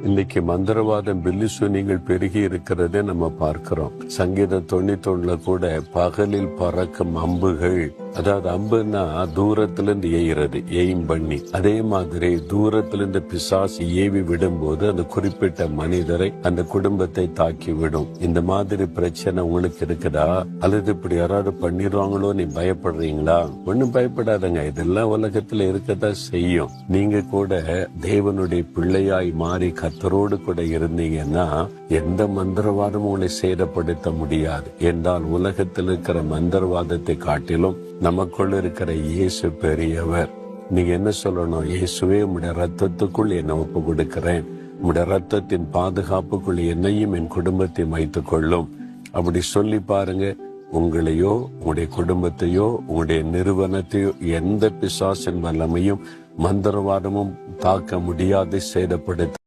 இன்னைக்கு மந்திரவாதம் பில்லிசூனியங்கள் பெருகி இருக்கிறதே நம்ம பார்க்கிறோம். சங்கீத 91 கூட பகலில் பறக்கும் அம்புகள், அதாவது அம்புன்னா தூரத்துல இருந்து எய்கிறது, எய்ம் பண்ணி, அதே மாதிரி தூரத்துல இருந்து பிசாசு ஏவி விடும்போது அந்த குறிப்பிட்ட மனிதரை, அந்த குடும்பத்தை தாக்கி விடும். இந்த மாதிரி பிரச்சனை உங்களுக்கு இருக்குதா? அல்லது இப்படி யாராவது பண்ணிடுவாங்களோ நீ பயப்படுறீங்களா? ஒன்னும் பயப்படாதங்க, இதெல்லாம் உலகத்துல இருக்கத்தான் செய்யும். நீங்க கூட தேவனுடைய பிள்ளையாய் மாறி கர்த்தரோடு கூட இருந்தீங்கன்னா எந்த மந்திரவாதமும் உங்களை சேதப்படுத்த முடியாது. என்றால் உலகத்தில் இருக்கிற மந்திரவாதத்தை காட்டிலும் நமக்குள்ள இருக்கிற இயேசு பெரியவர். நீங்க என்ன சொல்லணும்? இயேசுவே, உம்முடைய ரத்தத்துக்குள் என்னை ஒப்பு கொடுக்கிறேன், உம்முடைய ரத்தத்தின் பாதுகாப்புக்குள் என்னையும் என் குடும்பத்தையும் வைத்துக் கொள்ளும். அப்படி சொல்லி பாருங்க. உங்களையோ உங்களுடைய குடும்பத்தையோ உங்களுடைய நிறுவனத்தையோ எந்த பிசாசின் வல்லமையும் மந்திரவாதமும் தாக்க முடியாது, சேதப்படுத்த